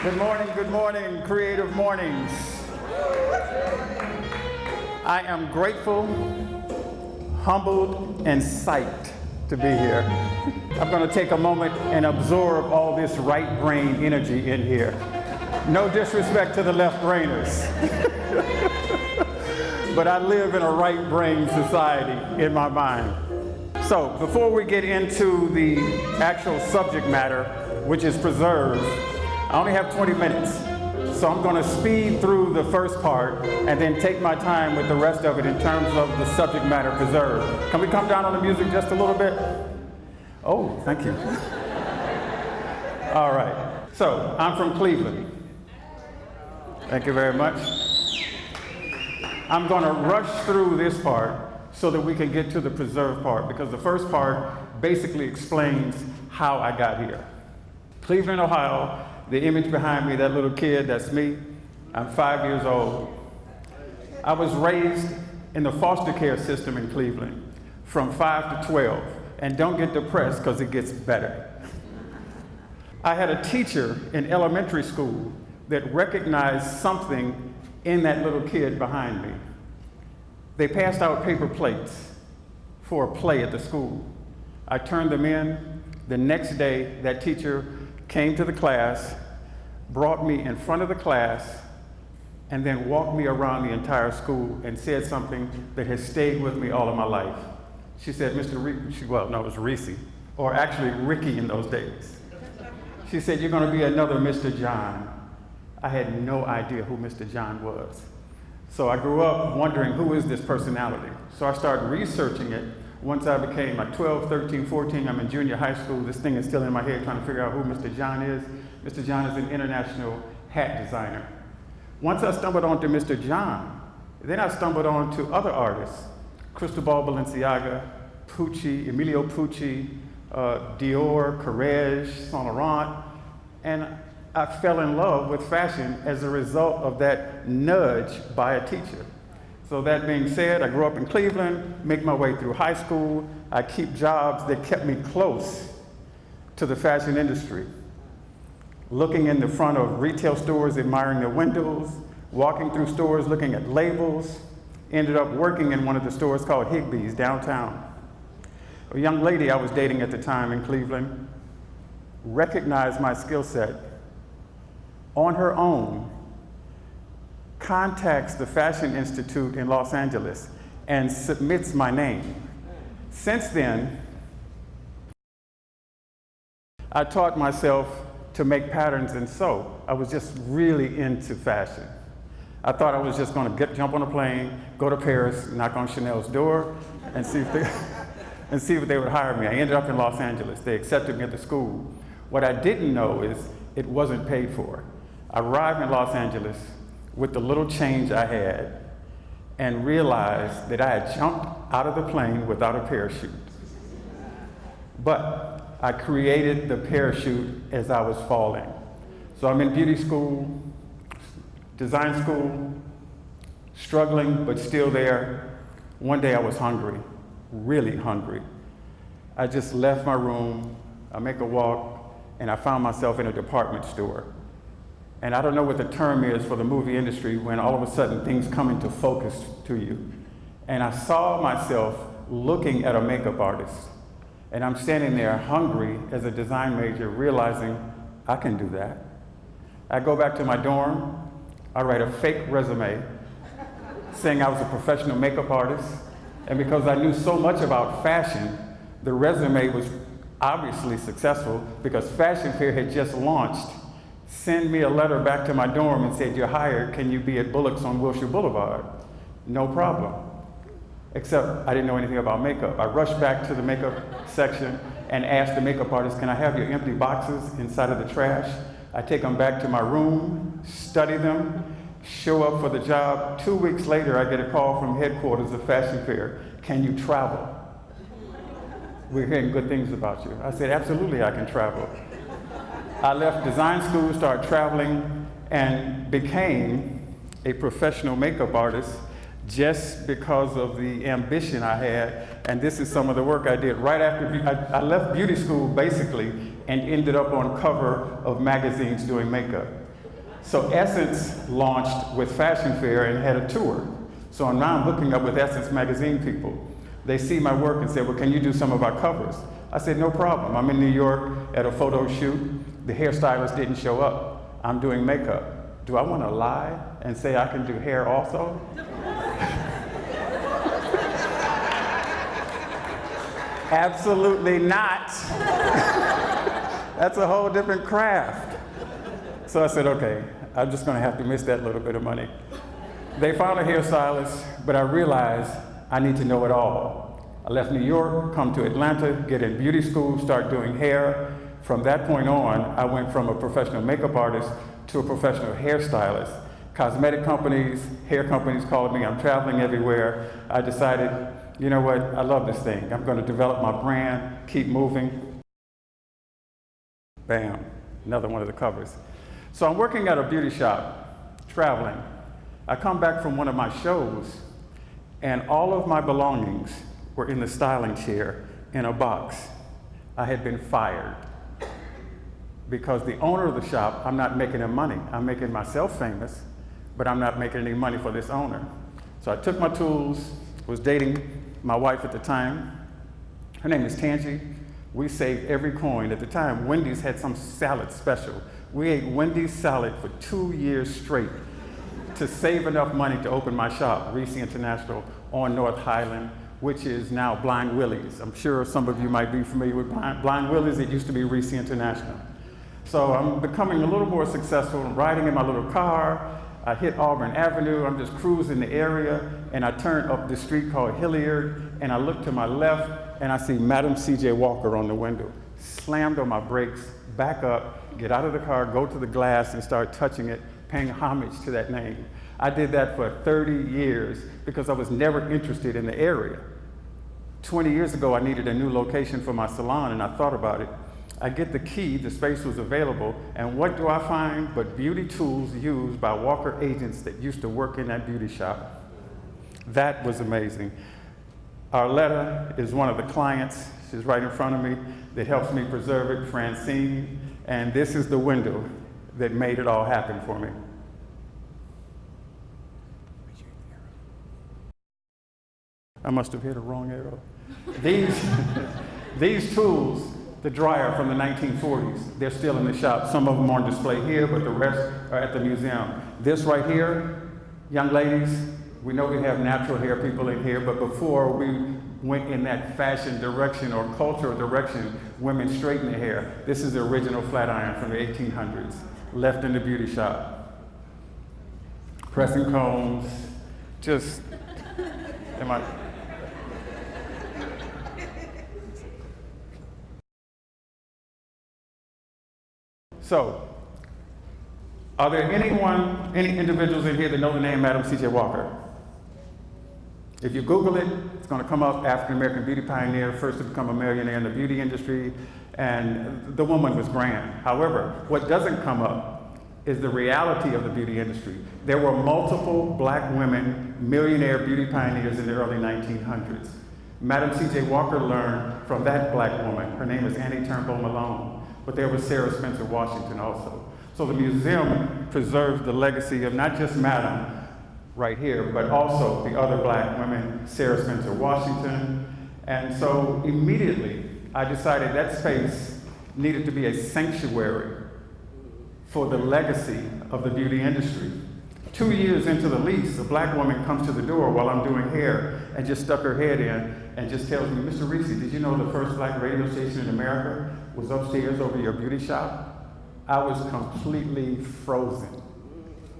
Good morning, Creative Mornings. I am grateful, humbled, and psyched to be here. I'm going to take a moment and absorb all this right brain energy in here. No disrespect to the left brainers. But I live in a right brain society in my mind. So before we get into the actual subject matter, which is preserves, I only have 20 minutes. So I'm going to speed through the first part and then take my time with the rest of it in terms of the subject matter preserved. Can we come down on the music just a little bit? Oh, thank you. All right. So I'm from Cleveland. Thank you very much. I'm going to rush through this part so that we can get to the preserve part, because the first part basically explains how I got here. Cleveland, Ohio, the image behind me, that little kid, that's me. I'm 5 years old. I was raised in the foster care system in Cleveland from 5 to 12, and don't get depressed because it gets better. I had a teacher in elementary school that recognized something in that little kid behind me. They passed out paper plates for a play at the school. I turned them in. The next day, that teacher came to the class, brought me in front of the class, and then walked me around the entire school and said something that has stayed with me all of my life. She said, Mr. Ricci, well, no, it was Ricci, or actually Ricky in those days. She said, you're gonna be another Mr. John. I had no idea who Mr. John was. So I grew up wondering, who is this personality? So I started researching it. Once I became like 12, 13, 14, I'm in junior high school. This thing is still in my head trying to figure out who Mr. John is. Mr. John is an international hat designer. Once I stumbled onto Mr. John, then I stumbled onto other artists. Cristobal Balenciaga, Pucci, Emilio Pucci, Dior, Courrèges, Saint Laurent, and I fell in love with fashion as a result of that nudge by a teacher. So that being said, I grew up in Cleveland, make my way through high school. I keep jobs that kept me close to the fashion industry. Looking in the front of retail stores, admiring the windows, walking through stores, looking at labels, ended up working in one of the stores called Higbee's downtown. A young lady I was dating at the time in Cleveland recognized my skill set. On her own, contacts the Fashion Institute in Los Angeles and submits my name. Since then, I taught myself to make patterns and sew. I was just really into fashion. I thought I was just going to jump on a plane, go to Paris, knock on Chanel's door, and see if they would hire me. I ended up in Los Angeles. They accepted me at the school. What I didn't know is it wasn't paid for. I arrived in Los Angeles with the little change I had and realized that I had jumped out of the plane without a parachute. But I created the parachute as I was falling. So I'm in beauty school, design school, struggling, but still there. One day I was hungry, really hungry. I just left my room, I make a walk, and I found myself in a department store. And I don't know what the term is for the movie industry when all of a sudden things come into focus to you. And I saw myself looking at a makeup artist. And I'm standing there hungry as a design major, realizing I can do that. I go back to my dorm, I write a fake resume saying I was a professional makeup artist. And because I knew so much about fashion, the resume was obviously successful because Fashion Fair had just launched. Send me a letter back to my dorm and said, you're hired, can you be at Bullock's on Wilshire Boulevard? No problem. Except I didn't know anything about makeup. I rushed back to the makeup section and asked the makeup artist, can I have your empty boxes inside of the trash? I take them back to my room, study them, show up for the job. 2 weeks later, I get a call from headquarters of Fashion Fair. Can you travel? We're hearing good things about you. I said, absolutely, I can travel. I left design school, started traveling, and became a professional makeup artist just because of the ambition I had. And this is some of the work I did right after I left beauty school, basically, and ended up on cover of magazines doing makeup. So Essence launched with Fashion Fair and had a tour. So now I'm hooking up with Essence magazine people. They see my work and say, well, can you do some of our covers? I said, no problem. I'm in New York at a photo shoot. The hairstylist didn't show up. I'm doing makeup. Do I want to lie and say I can do hair also? Absolutely not. That's a whole different craft. So I said, okay, I'm just going to have to miss that little bit of money. They found a hairstylist, but I realized I need to know it all. I left New York, come to Atlanta, get in beauty school, start doing hair. From that point on, I went from a professional makeup artist to a professional hairstylist. Cosmetic companies, hair companies called me. I'm traveling everywhere. I decided, you know what, I love this thing. I'm going to develop my brand, keep moving. Bam, another one of the covers. So I'm working at a beauty shop, traveling. I come back from one of my shows, and all of my belongings were in the styling chair in a box. I had been fired because the owner of the shop, I'm not making him money. I'm making myself famous, but I'm not making any money for this owner. So I took my tools, was dating my wife at the time. Her name is Tangi. We saved every coin. At the time, Wendy's had some salad special. We ate Wendy's salad for 2 years straight to save enough money to open my shop, Ricci International, on North Highland, which is now Blind Willie's. I'm sure some of you might be familiar with Blind Willie's. It used to be Ricci International. So I'm becoming a little more successful. I'm riding in my little car. I hit Auburn Avenue. I'm just cruising the area, and I turn up this street called Hilliard, and I look to my left, and I see Madam C.J. Walker on the window. Slammed on my brakes, back up, get out of the car, go to the glass, and start touching it, paying homage to that name. I did that for 30 years because I was never interested in the area. 20 years ago, I needed a new location for my salon, and I thought about it. I get the key, the space was available, and what do I find but beauty tools used by Walker agents that used to work in that beauty shop. That was amazing. Arletta is one of the clients. She's right in front of me that helps me preserve it, Francine, and this is the window that made it all happen for me. I must have hit a wrong arrow. These tools, the dryer from the 1940s, they're still in the shop. Some of them are on display here, but the rest are at the museum. This right here, young ladies, we know we have natural hair people in here, but before we went in that fashion direction or cultural direction, women straighten their hair. This is the original flat iron from the 1800s, left in the beauty shop. Pressing combs, just, am I? So, are there any individuals in here that know the name Madam C.J. Walker? If you Google it, it's going to come up, African-American beauty pioneer, first to become a millionaire in the beauty industry, and the woman was grand. However, what doesn't come up is the reality of the beauty industry. There were multiple black women, millionaire beauty pioneers in the early 1900s. Madam C.J. Walker learned from that black woman. Her name is Annie Turnbull Malone, but there was Sarah Spencer Washington also. So the museum preserves the legacy of not just Madam right here, but also the other black women, Sarah Spencer Washington. And so immediately I decided that space needed to be a sanctuary for the legacy of the beauty industry. 2 years into the lease, a black woman comes to the door while I'm doing hair and just stuck her head in and just tells me, Mr. Ricci, did you know the first black radio station in America was upstairs over your beauty shop? I was completely frozen.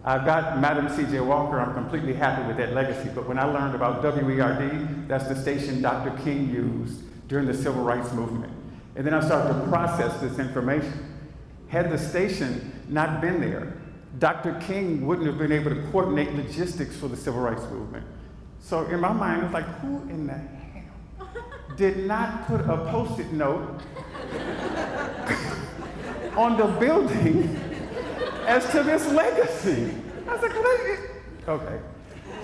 I've got Madam C.J. Walker, I'm completely happy with that legacy, but when I learned about WERD, that's the station Dr. King used during the Civil Rights Movement. And then I started to process this information. Had the station not been there, Dr. King wouldn't have been able to coordinate logistics for the Civil Rights Movement. So in my mind, it's like, who in the hell did not put a Post-it note on the building as to this legacy? I was like, okay.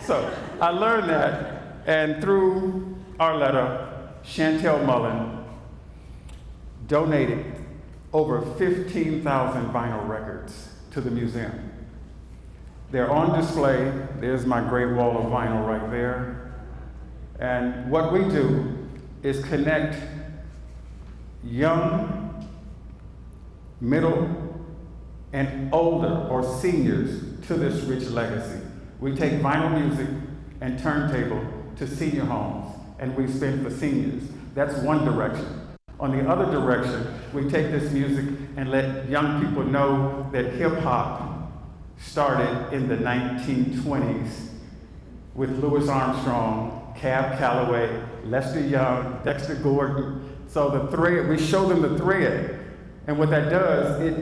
So I learned that, and through Arletta, Chantel Mullen donated over 15,000 vinyl records to the museum. They're on display. There's my great wall of vinyl right there. And what we do is connect young, middle, and older or seniors to this rich legacy. We take vinyl music and turntable to senior homes, and we spin for seniors. That's one direction. On the other direction, we take this music and let young people know that hip hop started in the 1920s with Louis Armstrong, Cab Calloway, Lester Young, Dexter Gordon. So the thread, we show them the thread. And what that does, it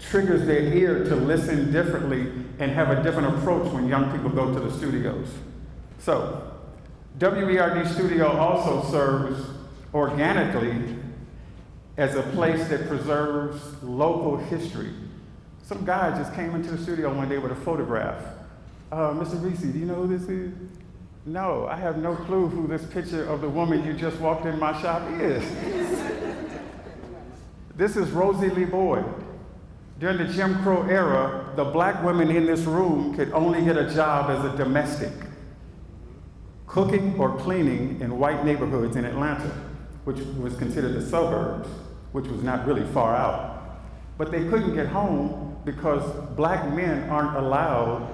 triggers their ear to listen differently and have a different approach when young people go to the studios. So, WERD Studio also serves organically as a place that preserves local history. Some guy just came into the studio one day with a photograph. Mr. Ricci, do you know who this is? No, I have no clue who this picture of the woman you just walked in my shop is. This is Rosie Lee Boyd. During the Jim Crow era, the black women in this room could only get a job as a domestic, cooking or cleaning in white neighborhoods in Atlanta, which was considered the suburbs, which was not really far out. But they couldn't get home because black men aren't allowed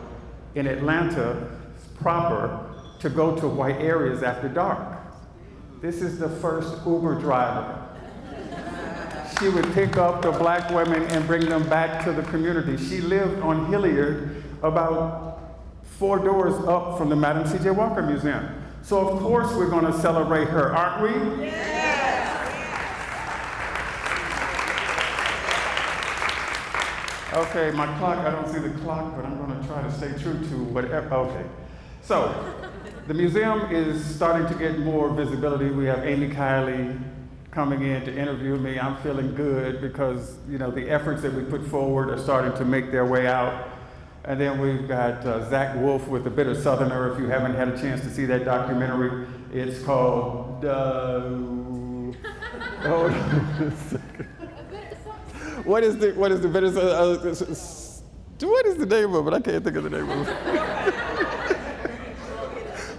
in Atlanta proper to go to white areas after dark. This is the first Uber driver. She would pick up the black women and bring them back to the community. She lived on Hilliard, about 4 doors up from the Madam C.J. Walker Museum. So of course we're going to celebrate her, aren't we? Yeah. Okay, my clock, I don't see the clock, but I'm going to try to stay true to whatever. Okay. So, the museum is starting to get more visibility. We have Amy Kiley coming in to interview me. I'm feeling good because, you know, the efforts that we put forward are starting to make their way out. And then we've got Zach Wolf with The Bitter Southerner. If you haven't had a chance to see that documentary, it's called, What is the bitter? What is the name of it? I can't think of the name of it.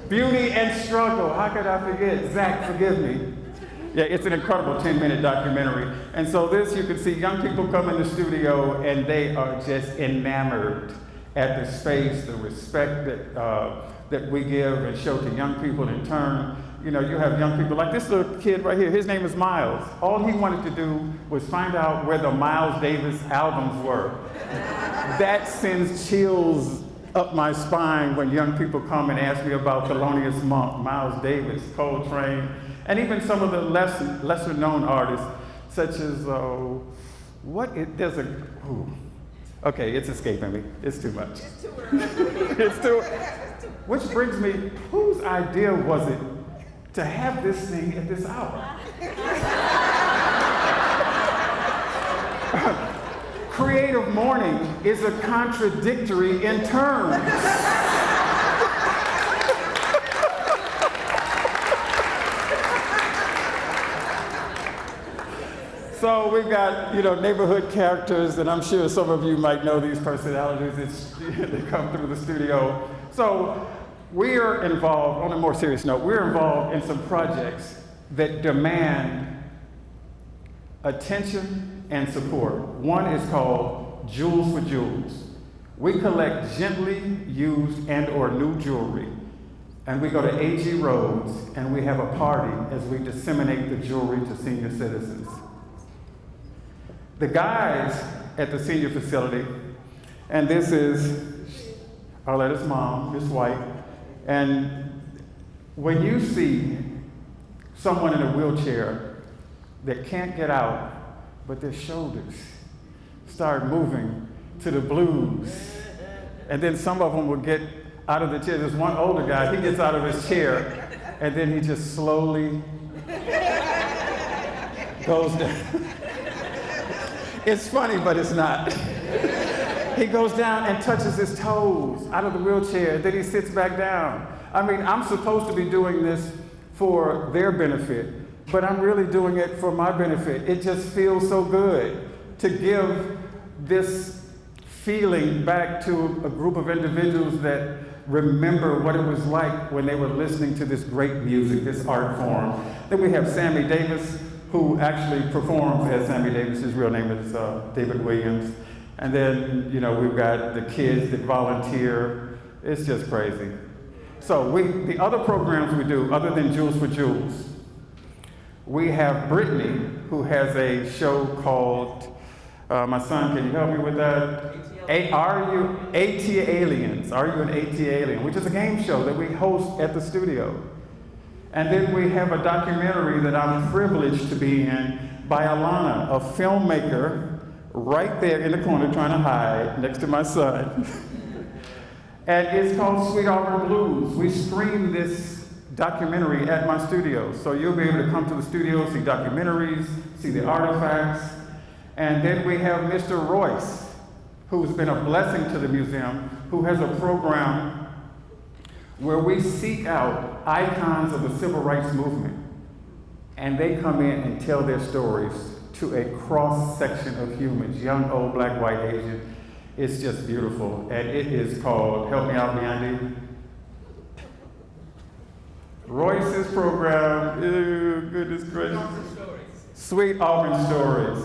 Beauty and Struggle. How could I forget? Zach, forgive me. Yeah, it's an incredible 10-minute documentary. And so this, you can see young people come in the studio and they are just enamored at the space, the respect that we give and show to young people in turn. You know, you have young people like this little kid right here. His name is Miles. All he wanted to do was find out where the Miles Davis albums were. That sends chills up my spine when young people come and ask me about Thelonious Monk, Miles Davis, Coltrane, and even some of the lesser known artists, such as, okay, it's escaping me. It's too much. It's too early. It's too, which brings me, whose idea was it to have this thing at this hour? Creative Morning is a contradictory in terms. So we've got, you know, neighborhood characters, and I'm sure some of you might know these personalities. They come through the studio. So we're involved, on a more serious note, we're involved in some projects that demand attention and support. One is called Jewels for Jewels. We collect gently used and or new jewelry, and we go to A.G. Rhodes and we have a party as we disseminate the jewelry to senior citizens. The guys at the senior facility, and this is Arletta's mom, Miss White, and when you see someone in a wheelchair that can't get out, but their shoulders start moving to the blues, and then some of them will get out of the chair. There's one older guy, he gets out of his chair, and then he just slowly goes down. It's funny, but it's not. He goes down and touches his toes out of the wheelchair, then he sits back down. I mean, I'm supposed to be doing this for their benefit, but I'm really doing it for my benefit. It just feels so good to give this feeling back to a group of individuals that remember what it was like when they were listening to this great music, this art form. Then we have Sammy Davis, who actually performs as Sammy Davis. His real name is David Williams. And then, we've got the kids that volunteer. It's just crazy. So the other programs we do, other than Jewels for Jewels, we have Brittany, who has a show called, my son, can you help me with that? Are you AT Aliens? Are you an AT Alien? Which is a game show that we host at the studio. And then we have a documentary that I'm privileged to be in by Alana, a filmmaker, right there in the corner trying to hide next to my son. And it's called Sweet Auburn Blues. We stream this documentary at my studio. So you'll be able to come to the studio, see documentaries, see the artifacts. And then we have Mr. Royce, who's been a blessing to the museum, who has a program where we seek out icons of the civil rights movement. And they come in and tell their stories to a cross-section of humans, young, old, black, white, Asian. It's just beautiful. And it is called, help me out, Leandy. Royce's program, ew, goodness gracious. Sweet Auburn Stories.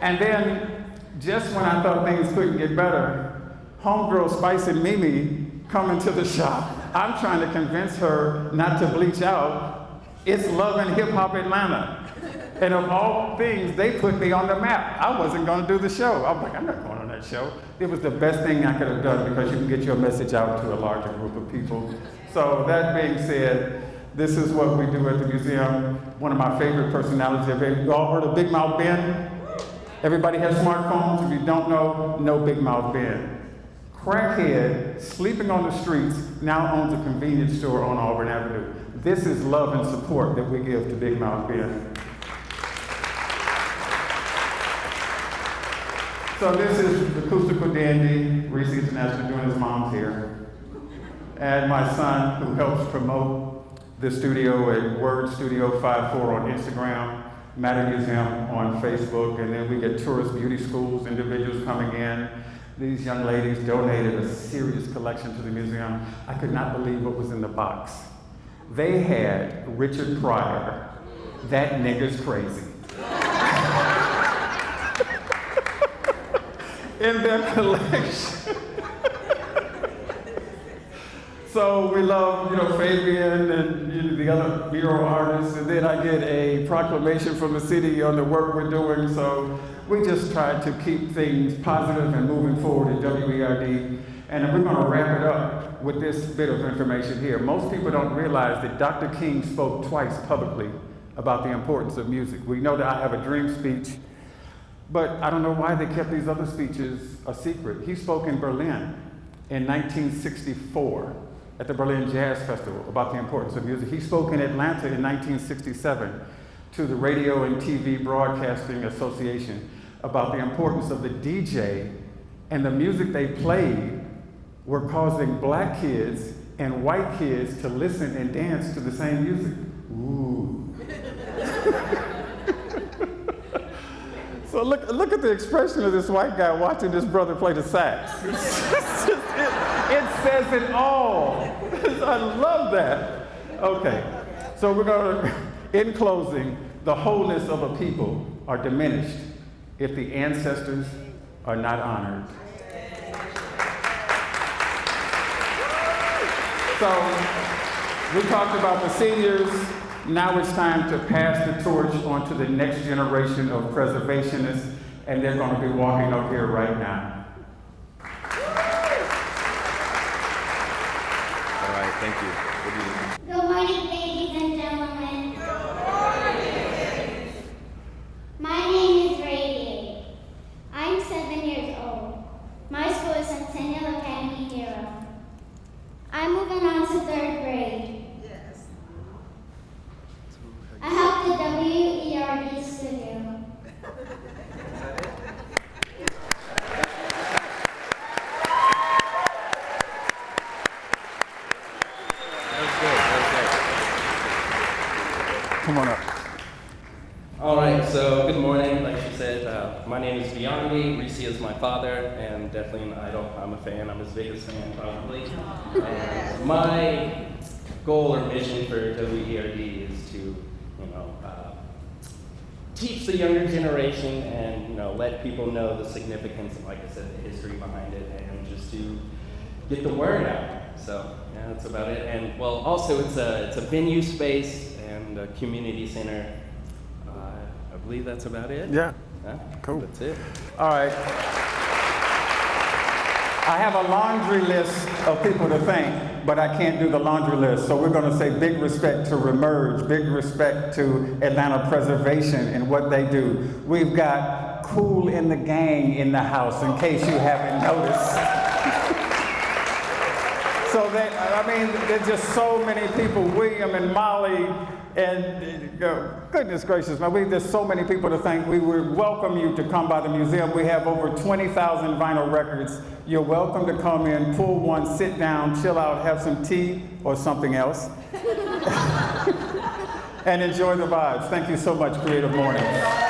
And then, just when I thought things couldn't get better, homegirl Spice and Mimi come into the shop. I'm trying to convince her not to bleach out. It's Love and Hip Hop Atlanta. And of all things, they put me on the map. I wasn't going to do the show. I'm like, I'm not going on that show. It was the best thing I could have done because you can get your message out to a larger group of people. So that being said, this is what we do at the museum. One of my favorite personalities. Have you all heard of Big Mouth Ben? Everybody has smartphones. If you don't know Big Mouth Ben. Crackhead, sleeping on the streets, now owns a convenience store on Auburn Avenue. This is love and support that we give to Big Mouth Ben. So this is the acoustical dandy, Ricci International, doing his mom's hair. And my son, who helps promote the studio at Word Studio 54 on Instagram, Matter Museum on Facebook, and then we get tourist beauty schools, individuals coming in. These young ladies donated a serious collection to the museum. I could not believe what was in the box. They had Richard Pryor, That Nigga's Crazy, in their collection. So we love, Fabian and the other mural artists, and then I get a proclamation from the city on the work we're doing. So we just try to keep things positive and moving forward at WERD. And we're going to wrap it up with this bit of information here. Most people don't realize that Dr. King spoke twice publicly about the importance of music. We know that I Have a Dream speech, but I don't know why they kept these other speeches a secret. He spoke in Berlin in 1964 at the Berlin Jazz Festival about the importance of music. He spoke in Atlanta in 1967 to the Radio and TV Broadcasting Association about the importance of the DJ, and the music they played were causing black kids and white kids to listen and dance to the same music. Ooh. So look at the expression of this white guy watching this brother play the sax. It says it all. I love that. Okay, so we're going to, in closing, the wholeness of a people are diminished if the ancestors are not honored. So we talked about the seniors. Now it's time to pass the torch on to the next generation of preservationists, and they're going to be walking up here right now. All right, thank you. Good morning, ladies and gentlemen. Good morning. My name is Radiate. I'm 7 years old. My school is Centennial Academy Hero. I'm moving on to 3rd grade. Yes. I help the WERD studio. beyond me. Ricci is my father, and definitely an idol. I'm a fan. I'm his biggest fan, probably. And my goal or mission for WERD is to, teach the younger generation and, let people know the significance and, like I said, the history behind it, and just to get the word out. So, yeah, that's about it. And, well, also it's a venue space and a community center. I believe that's about it. Yeah. Huh? Cool. That's it. All right. I have a laundry list of people to thank, but I can't do the laundry list. So we're going to say big respect to Remerge, big respect to Atlanta Preservation and what they do. We've got Cool in the Gang in the house, in case you haven't noticed. So there's just so many people, William and Molly, and goodness gracious, man, there's so many people to thank. We would welcome you to come by the museum. We have over 20,000 vinyl records. You're welcome to come in, pull one, sit down, chill out, have some tea or something else, and enjoy the vibes. Thank you so much, Creative Mornings.